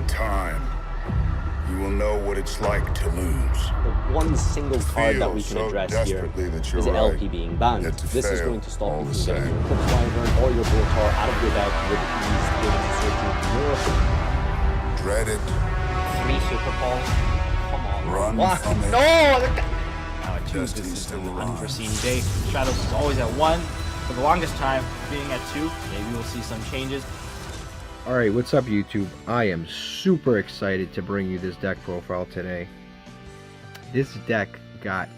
In time, you will know what it's like to lose. The one single card that we can so address here desperately that you're is right, LP being banned. yet to This is fail going to stop all you the from getting same. your Eclipse Wyvern or your Voltar out of your deck with ease, given the searching miracle. Dread it, 3 super calls. Come on. run What? from it. No! Now at 2, Just this is still an alive. unforeseen day. Stratos is always at 1. For the longest time, being at 2. Maybe we'll see some changes. Alright, what's up YouTube? I am super excited to bring you this deck profile today. This deck got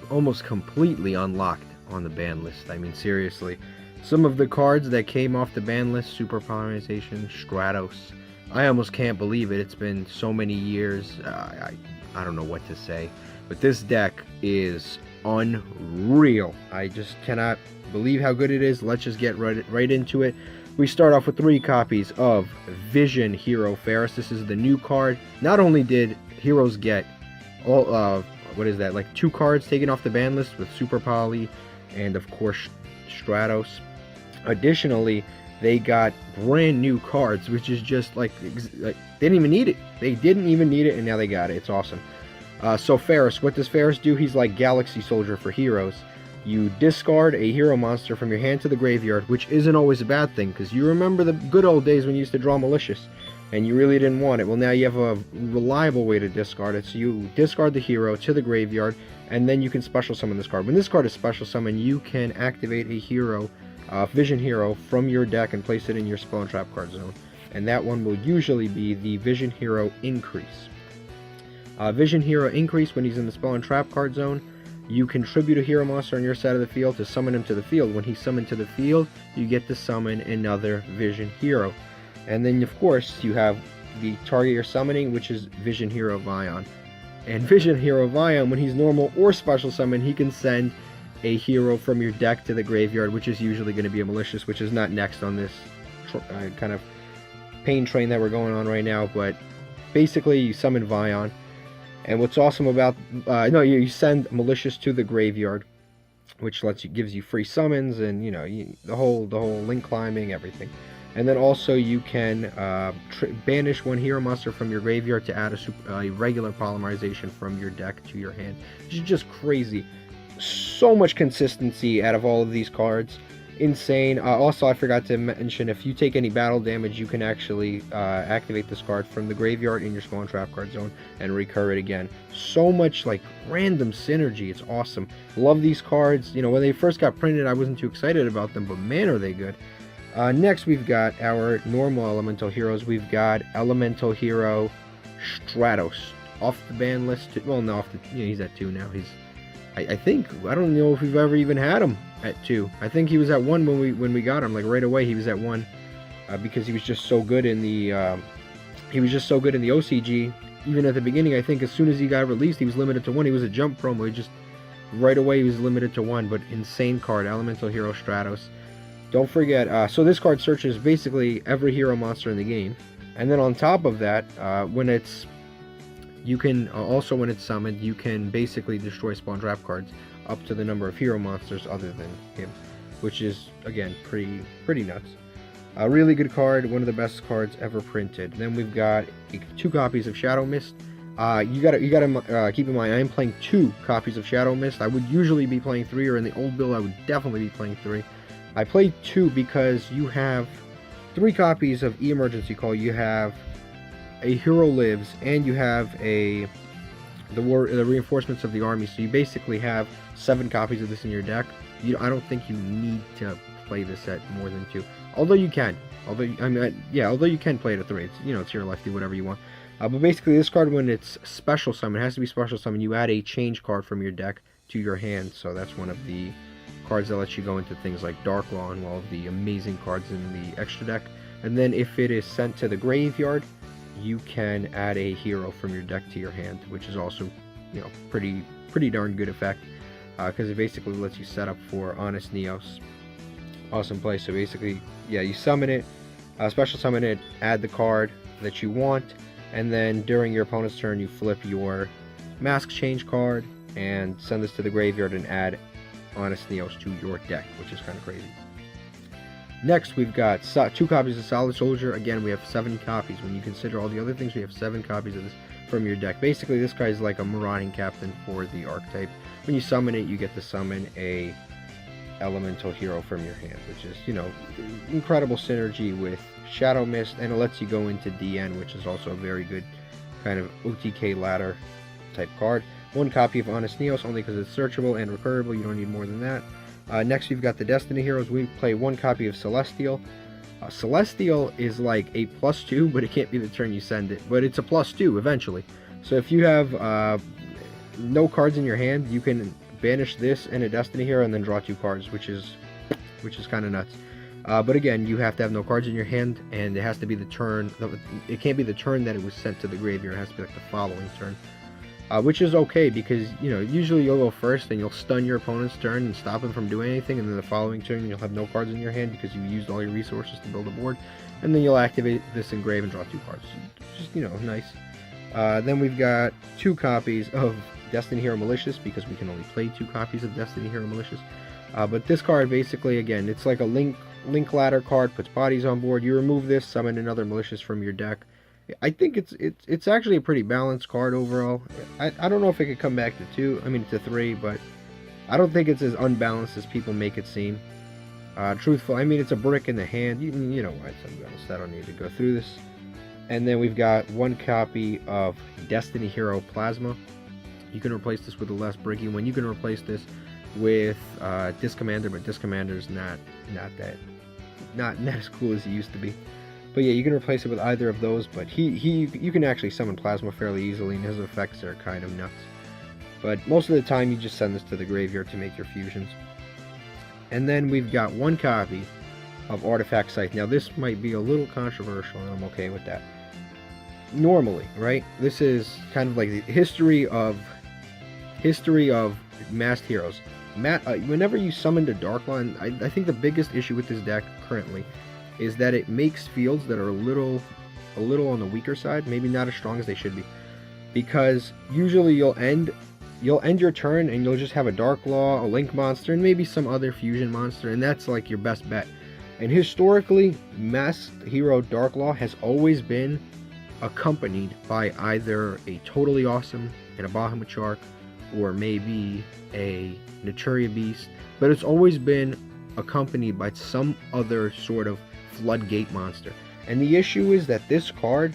almost completely unlocked on the ban list. I mean, seriously. Some of the cards that came off the ban list, super polymerization, stratos. I almost can't believe it. It's been so many years. I don't know what to say. But this deck is unreal. I just cannot believe how good it is. Let's just get right into it. We start off with 3 copies of Vision Hero Ferris. This is the new card. Not only did heroes get all what is that, like 2 cards taken off the ban list with Super Poly and of course Stratos. Additionally, they got brand new cards, which is just like they didn't even need it. They didn't even need it, and now they got it. It's awesome. So Ferris, what does Ferris do? He's like Galaxy Soldier for heroes. You discard a hero monster from your hand to the graveyard, which isn't always a bad thing, because you remember the good old days when you used to draw Malicious, and you really didn't want it. Well, now you have a reliable way to discard it. So you discard the hero to the graveyard, and then you can special summon this card. When this card is special summoned, you can activate a hero, Vision Hero, from your deck and place it in your Spell and Trap card zone. And that one will usually be the Vision Hero Increase. Vision Hero Increase, when he's in the Spell and Trap card zone, you contribute a hero monster on your side of the field to summon him to the field. When he's summoned to the field, you get to summon another Vision Hero. And then, of course, you have the target you're summoning, which is Vision Hero Vion. And Vision Hero Vion, when he's normal or special summon, he can send a hero from your deck to the graveyard, which is usually going to be a Malicious, which is not next on this kind of pain train that we're going on right now. But basically, you summon Vion. And what's awesome about you send Malicious to the graveyard, which gives you free summons and the whole link climbing, everything. And then also you can banish 1 hero monster from your graveyard to add a regular polymerization from your deck to your hand, which is just crazy. So much consistency out of all of these cards. Insane. Also, I forgot to mention, if you take any battle damage, you can actually activate this card from the graveyard in your Spawn Trap card zone and recur it again. So much like random synergy. It's awesome. Love these cards. When they first got printed, I wasn't too excited about them, but man, are they good. Next, we've got our normal elemental heroes. We've got Elemental Hero Stratos off the ban list. Well, no, he's at 2 now. I think, I don't know if we've ever even had him at 2. I think he was at 1 when we got him. Like right away, he was at 1 because he was just so good in the OCG. Even at the beginning, I think as soon as he got released, he was limited to 1. He was a jump promo. He just right away he was limited to 1. But insane card, Elemental Hero Stratos. Don't forget. So this card searches basically every hero monster in the game, and then on top of that, when it's summoned, you can basically destroy Spawn Trap cards up to the number of hero monsters other than him, which is again pretty nuts. A really good card, one of the best cards ever printed. Then we've got 2 copies of Shadow Mist. You gotta keep in mind, I am playing 2 copies of Shadow Mist. I would usually be playing 3, or in the old build I would definitely be playing 3. I played 2 because you have 3 copies of Emergency Call. You have a Hero Lives, and you have the Reinforcements of the Army. So you basically have 7 copies of this in your deck. I don't think you need to play this at more than 2. Although you can. Although you can play it at 3. It's your life. Do whatever you want. But basically, this card, when it's special summon, it has to be special summon. You add a change card from your deck to your hand. So that's one of the cards that lets you go into things like Dark Law and all of the amazing cards in the extra deck. And then if it is sent to the graveyard, you can add a hero from your deck to your hand, which is also pretty darn good effect, because it basically lets you set up for Honest Neos. Awesome play. So basically, you summon it, special summon it, add the card that you want, and then during your opponent's turn you flip your Mask Change card and send this to the graveyard and add Honest Neos to your deck, which is kind of crazy. Next, we've got 2 copies of Solid Soldier. Again, we have 7 copies. When you consider all the other things, we have 7 copies of this from your deck. Basically, this guy's like a marauding captain for the archetype. When you summon it, you get to summon a elemental hero from your hand, which is, you know, incredible synergy with Shadow Mist, and it lets you go into DN, which is also a very good kind of OTK ladder type card. 1 copy of Honest Neos, only because it's searchable and recurable. You don't need more than that. Next, we've got the Destiny Heroes. We play 1 copy of Celestial. Celestial is like a +2, but it can't be the turn you send it. But it's a +2 eventually. So if you have no cards in your hand, you can banish this and a Destiny Hero and then draw 2 cards, which is kind of nuts. But again, you have to have no cards in your hand, and it has to be the turn. It can't be the turn that it was sent to the graveyard. It has to be like the following turn. Which is okay, because, you know, usually you'll go first and you'll stun your opponent's turn and stop him from doing anything, and then the following turn you'll have no cards in your hand because you used all your resources to build a board, and then you'll activate this engrave and draw 2 cards. Just, you know, nice. Then we've got 2 copies of Destiny Hero Malicious, because we can only play 2 copies of Destiny Hero Malicious. But this card, basically, again, it's like a link ladder card, puts bodies on board. You remove this, summon another Malicious from your deck. I think it's actually a pretty balanced card overall. I don't know if it could come back to 2, I mean to 3, but I don't think it's as unbalanced as people make it seem. Truthful, I mean, it's a brick in the hand. You know why it's unbalanced. I don't need to go through this. And then we've got 1 copy of Destiny Hero Plasma. You can replace this with a less bricky one. You can replace this with Discommander, but Discommander's not as cool as he used to be. But yeah, you can replace it with either of those, but you can actually summon Plasma fairly easily, and his effects are kind of nuts. But most of the time, you just send this to the graveyard to make your fusions. And then we've got 1 copy of Artifact Scythe. Now, this might be a little controversial, and I'm okay with that. Normally, right? This is kind of like the history of masked heroes. Whenever you summon the Dark Line, I think the biggest issue with this deck currently is that it makes fields that are a little on the weaker side, maybe not as strong as they should be, because usually you'll end your turn and you'll just have a Dark Law, a Link monster, and maybe some other fusion monster, and that's like your best bet. And historically, Masked Hero Dark Law has always been accompanied by either a totally awesome and a Bahamut Shark, or maybe a Naturia Beast, but it's always been accompanied by some other sort of floodgate monster. And the issue is that this card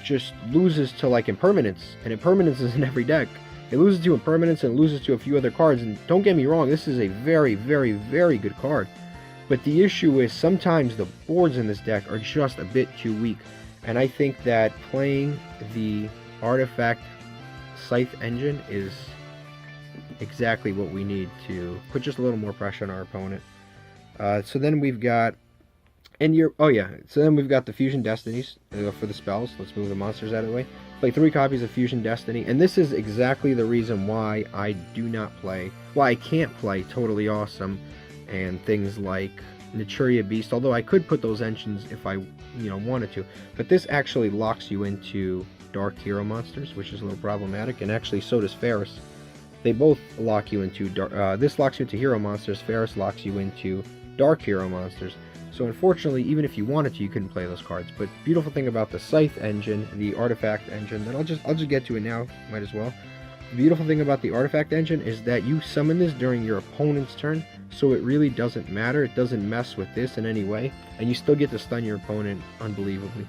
just loses to like impermanence, and impermanence is in every deck. It loses to impermanence and loses to a few other cards, and don't get me wrong, this is a very, very, very good card. But the issue is sometimes the boards in this deck are just a bit too weak, and I think that playing the Artifact Scythe engine is exactly what we need to put just a little more pressure on our opponent. So then we've got the Fusion Destinies for the spells. Let's move the monsters out of the way. Play 3 copies of Fusion Destiny, and this is exactly the reason why I can't play Totally Awesome and things like Naturia Beast, although I could put those engines if I wanted to. But this actually locks you into Dark Hero monsters, which is a little problematic, and actually so does Ferris. They both lock you into this locks you into hero monsters. Ferris locks you into Dark Hero monsters. So unfortunately, even if you wanted to, you couldn't play those cards. But beautiful thing about the Scythe engine, the Artifact engine, that I'll just get to it now, might as well. The beautiful thing about the Artifact engine is that you summon this during your opponent's turn, so it really doesn't matter. It doesn't mess with this in any way, and you still get to stun your opponent unbelievably.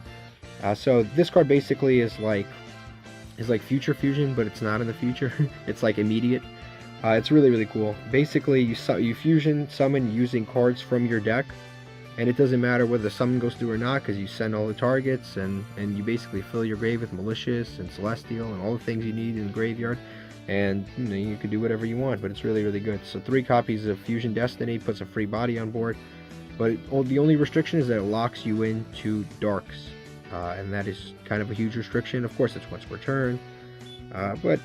So this card basically is like Future Fusion, but it's not in the future. It's like immediate. It's really, really cool. Basically, you fusion summon using cards from your deck, and it doesn't matter whether the summon goes through or not, because you send all the targets, and you basically fill your grave with Malicious and Celestial and all the things you need in the graveyard, and you can do whatever you want, but it's really, really good. So 3 copies of Fusion Destiny puts a free body on board, but the only restriction is that it locks you into Darks, and that is kind of a huge restriction. Of course, it's once per turn, but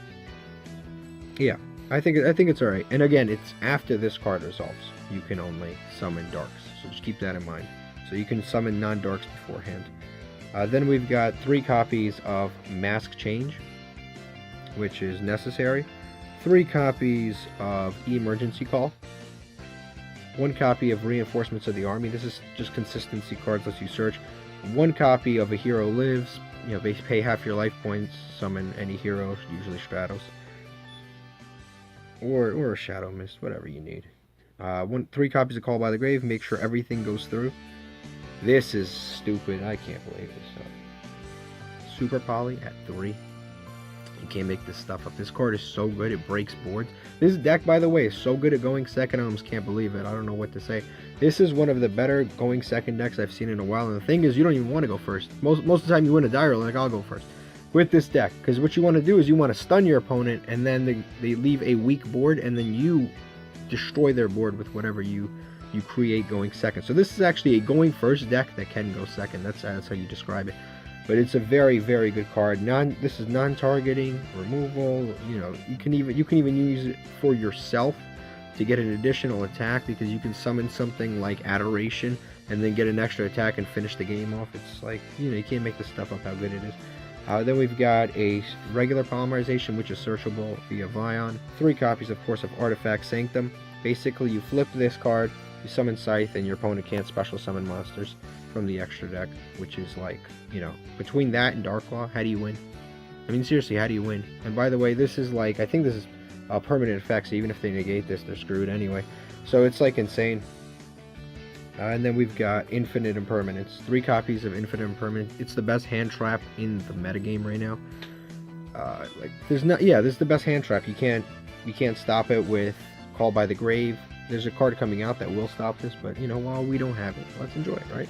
yeah, I think it's alright. And again, it's after this card resolves, you can only summon Darks. So just keep that in mind. So you can summon non-Darks beforehand. Then we've got 3 copies of Mask Change, which is necessary. 3 copies of Emergency Call. 1 copy of Reinforcements of the Army. This is just consistency cards, lets you search. 1 copy of A Hero Lives. You know, pay half your life points, summon any hero, usually Stratos. Or a Shadow Mist, whatever you need. 3 copies of Call by the Grave, make sure everything goes through. This is stupid, I can't believe this. Super Poly at 3. You can't make this stuff up. This card is so good, it breaks boards. This deck, by the way, is so good at going second, I almost can't believe it. I don't know what to say. This is one of the better going second decks I've seen in a while, and the thing is, you don't even want to go first. Most of the time you win a die roll, like, I'll go first. With this deck, because what you want to do is you want to stun your opponent, and then they leave a weak board, and then you destroy their board with whatever you create going second. So this is actually a going first deck that can go second. That's how you describe it. But it's a very, very good card. This is non-targeting, removal. You know, you can even use it for yourself to get an additional attack, because you can summon something like Adoration and then get an extra attack and finish the game off. It's like, you know, you can't make this stuff up how good it is. Then we've got a regular polymerization, which is searchable via Vion. 3 copies, of course, of Artifact Sanctum. Basically, you flip this card, you summon Scythe, and your opponent can't special summon monsters from the extra deck, which is like, you know, between that and Darklaw, how do you win? I mean, seriously, how do you win? And by the way, this is like, I think this is a permanent effect, so even if they negate this, they're screwed anyway. So it's like insane. And then we've got Infinite Impermanence. 3 copies of Infinite Impermanence. It's the best hand trap in the metagame right now. This is the best hand trap. You can't stop it with Call by the Grave. There's a card coming out that will stop this, but you know, while we don't have it, let's enjoy it, right?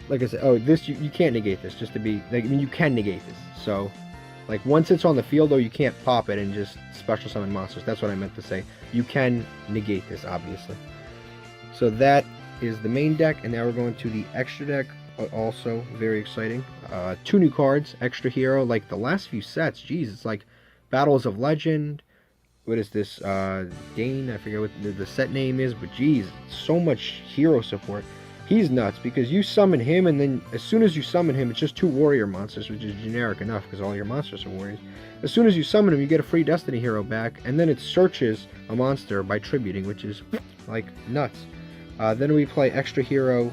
Like I said, this you can't negate this. Just to be, like, I mean, you can negate this. So, like, once it's on the field, though, you can't pop it and just special summon monsters. That's what I meant to say. You can negate this, obviously. So that is the main deck, and now we're going to the extra deck. Also very exciting. 2 new cards, extra hero. Like the last few sets, geez, it's like Battles of Legend. What is this? Dane, I forget what the set name is, but geez, so much hero support. He's nuts, because you summon him, and then as soon as you summon him, it's just 2 warrior monsters, which is generic enough because all your monsters are warriors. As soon as you summon him, you get a free Destiny hero back, and then it searches a monster by tributing, which is like nuts. Then we play extra hero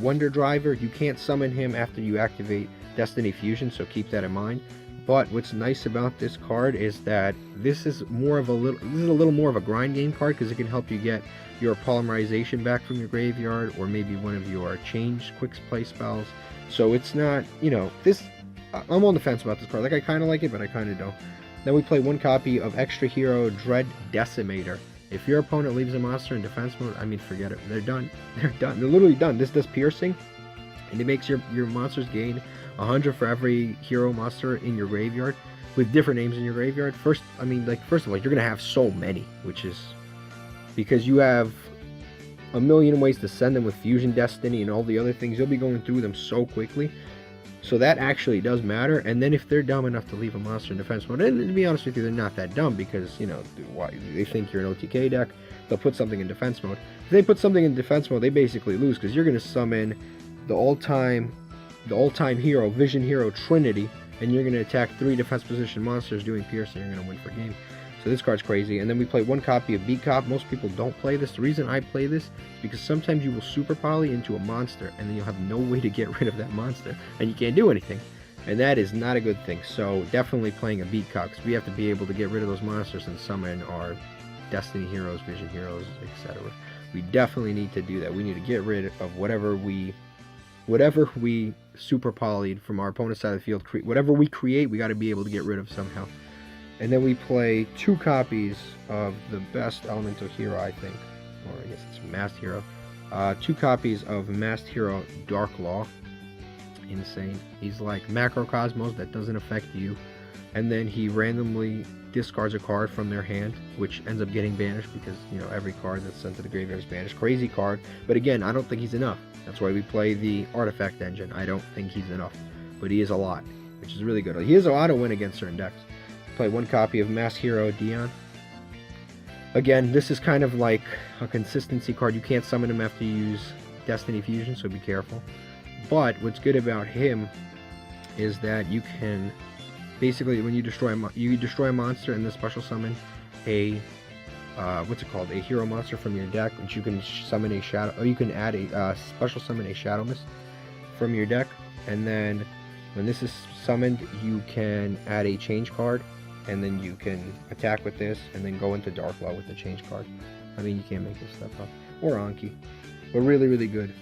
Wonder Driver. You can't summon him after you activate Destiny Fusion, so keep that in mind. But what's nice about this card is that this is a little more of a grind game card, because it can help you get your polymerization back from your graveyard, or maybe one of your change quick play spells. So it's not, you know, I'm on the fence about this card. Like, I kind of like it, but I kind of don't. Then we play 1 copy of extra hero Dread Decimator. If your opponent leaves a monster in defense mode, I mean, forget it. They're done. They're done. They're literally done. This does piercing, and it makes your monsters gain 100 for every hero monster in your graveyard, with different names in your graveyard. First of all, you're gonna have so many, which is because you have a million ways to send them with Fusion Destiny and all the other things. You'll be going through them so quickly. So that actually does matter. And then if they're dumb enough to leave a monster in defense mode, and to be honest with you, they're not that dumb, because, you know, they think you're an OTK deck, they'll put something in defense mode. If they put something in defense mode, they basically lose, because you're going to summon the all-time hero, Vision Hero Trinity, and you're going to attack 3 defense position monsters doing piercing. You're going to win for game. So this card's crazy. And then we play 1 copy of Beat Cop. Most people don't play this. The reason I play this is because sometimes you will super poly into a monster, and then you'll have no way to get rid of that monster, and you can't do anything. And that is not a good thing. So definitely playing a Beat Cop, because we have to be able to get rid of those monsters and summon our Destiny heroes, Vision heroes, etc. We definitely need to do that. We need to get rid of whatever we super polyed from our opponent's side of the field. Whatever we create, we got to be able to get rid of somehow. And then we play 2 copies of the best elemental hero, I think, or I guess it's Masked Hero. 2 copies of Masked Hero Darklaw. Insane. He's like Macrocosmos that doesn't affect you, and then he randomly discards a card from their hand, which ends up getting banished, because, you know, every card that's sent to the graveyard is banished. Crazy card, but again, I don't think he's enough. That's why we play the Artifact Engine. I don't think he's enough, but he is a lot, which is really good. He has a lot of win against certain decks. Play 1 copy of Masked Hero Dione. Again, this is kind of like a consistency card. You can't summon him after you use Destiny Fusion, so be careful. But what's good about him is that you can basically, when you destroy a monster and then special summon a what's it called, a hero monster from your deck, which you can summon a shadow, or you can add a special summon a shadow mist from your deck, and then when this is summoned, you can add a change card, and then you can attack with this, and then go into Dark Law with the change card. I mean, you can't make this stuff up. Or Anki, but really, really good.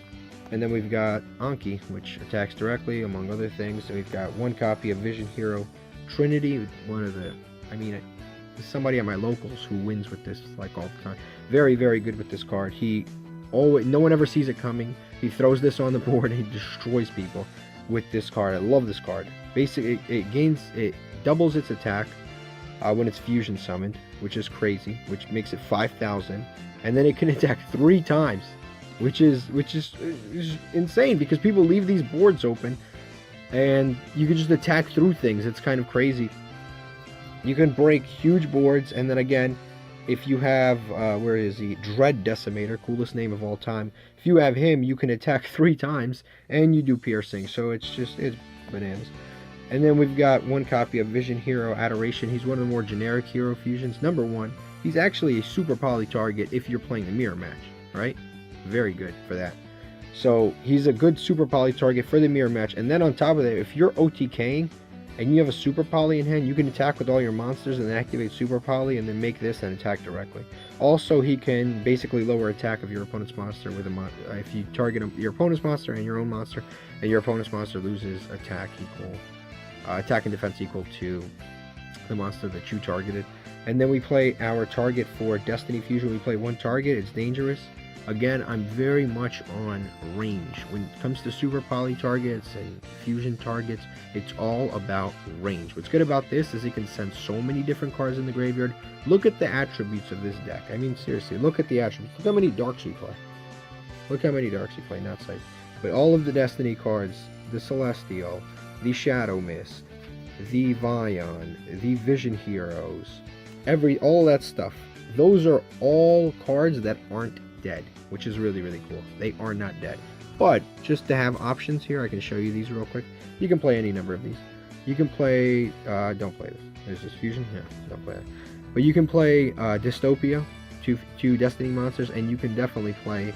And then we've got Anki, which attacks directly, among other things. And we've got one copy of Vision Hero Trinity, one of the, I mean, there's somebody at my locals who wins with this like all the time. Very, very good with this card. He always, no one ever sees it coming. He throws this on the board and he destroys people with this card. I love this card. Basically, it doubles its attack when it's fusion summoned, which is crazy, which makes it 5,000, and then it can attack 3 times, which is insane because people leave these boards open and you can just attack through things. It's kind of crazy. You can break huge boards, and then again, if you have, where is he? Dread Decimator, coolest name of all time. If you have him, you can attack 3 times, and you do piercing, so it's bananas. And then we've got one copy of Vision Hero Adoration. He's one of the more generic hero fusions. Number 1, he's actually a super poly target if you're playing the mirror match, right? Very good for that. So he's a good super poly target for the mirror match, and then on top of that, if you're OTKing, and you have a super poly in hand, you can attack with all your monsters and then activate super poly and then make this and attack directly. Also, he can basically lower attack of your opponent's monster with a if you target your opponent's monster and your own monster, and your opponent's monster loses attack and defense equal to the monster that you targeted. And then we play our target for Destiny Fusion. We play 1 target. It's dangerous. Again, I'm very much on range. When it comes to super poly targets and fusion targets, it's all about range. What's good about this is it can send so many different cards in the graveyard. Look at the attributes of this deck. I mean, seriously, look at the attributes. Look how many darks we play. Look how many darks we play, not sight. But all of the Destiny cards, the Celestial, the Shadow Mist, the Vion, the Vision Heroes, all that stuff. Those are all cards that aren't dead, which is really, really cool. They are not dead. But just to have options here, I can show you these real quick. You can play any number of these. You can play, don't play this. There's this fusion, yeah, don't play that. But you can play Dystopia, two Destiny monsters, and you can definitely play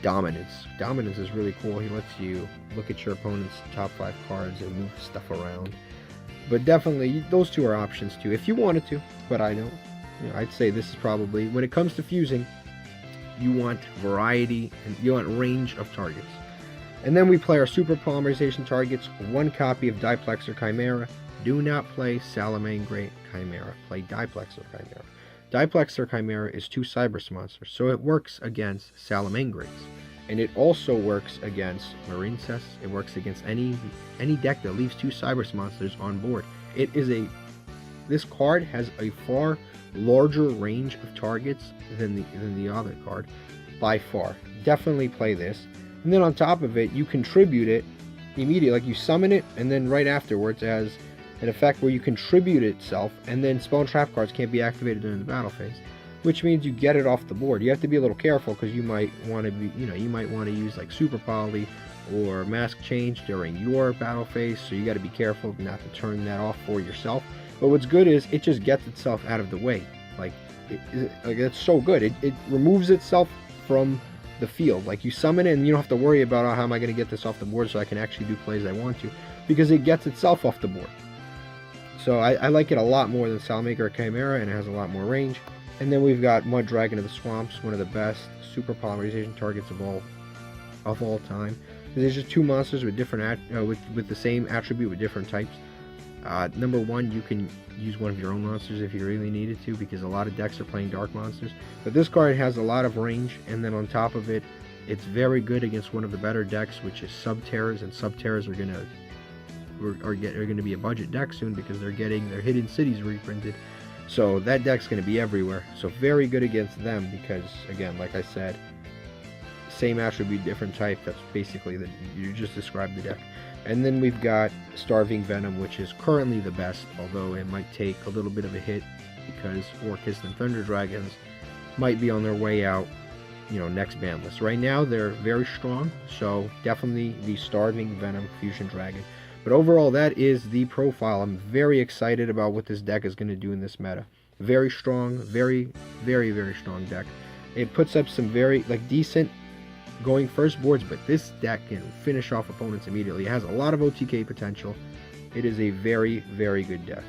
Dominance. Dominance is really cool. He lets you look at your opponent's top 5 cards and move stuff around. But definitely, those 2 are options too, if you wanted to. But I know, I'd say this is probably, when it comes to fusing, you want variety and you want range of targets. And then we play our super polymerization targets. 1 copy of Diplexer Chimera. Do not play Salamangre Chimera. Play Diplexer Chimera. Diplexer Chimera is 2 Cyberus monsters, so it works against Salamangres. And it also works against Marine Cess. It works against any deck that leaves 2 Cyberus monsters on board. This card has a far larger range of targets than the other card, by far. Definitely play this. And then on top of it, you contribute it immediately, like you summon it, and then right afterwards it has an effect where you contribute itself, and then spell and trap cards can't be activated during the battle phase, which means you get it off the board. You have to be a little careful because you might want to be, you might want to use like Super Poly or Mask Change during your battle phase, so you got to be careful not to turn that off for yourself. But what's good is it just gets itself out of the way. Like it's so good. It removes itself from the field. Like you summon it and you don't have to worry about, oh, how am I going to get this off the board so I can actually do plays I want to, because it gets itself off the board. So I like it a lot more than Salamaker or Chimera, and it has a lot more range. And then we've got Mud Dragon of the Swamps, one of the best super polymerization targets of all time. There's just 2 monsters with different with the same attribute with different types. Number 1, you can use one of your own monsters if you really needed to, because a lot of decks are playing dark monsters. But this card has a lot of range, and then on top of it, it's very good against one of the better decks, which is Subterrors, and Subterrors are going to be a budget deck soon because they're getting their Hidden Cities reprinted. So that deck's going to be everywhere. So very good against them because, again, like I said, same attribute, different type. That's basically you just described the deck. And then we've got Starving Venom, which is currently the best, although it might take a little bit of a hit because Orcust and Thunder Dragons might be on their way out, next ban list. Right now, they're very strong, so definitely the Starving Venom Fusion Dragon. But overall, that is the profile. I'm very excited about what this deck is going to do in this meta. Very strong, very, very, very strong deck. It puts up some very, like, decent going first boards, but this deck can finish off opponents immediately. It has a lot of OTK potential. It is a very, very good deck.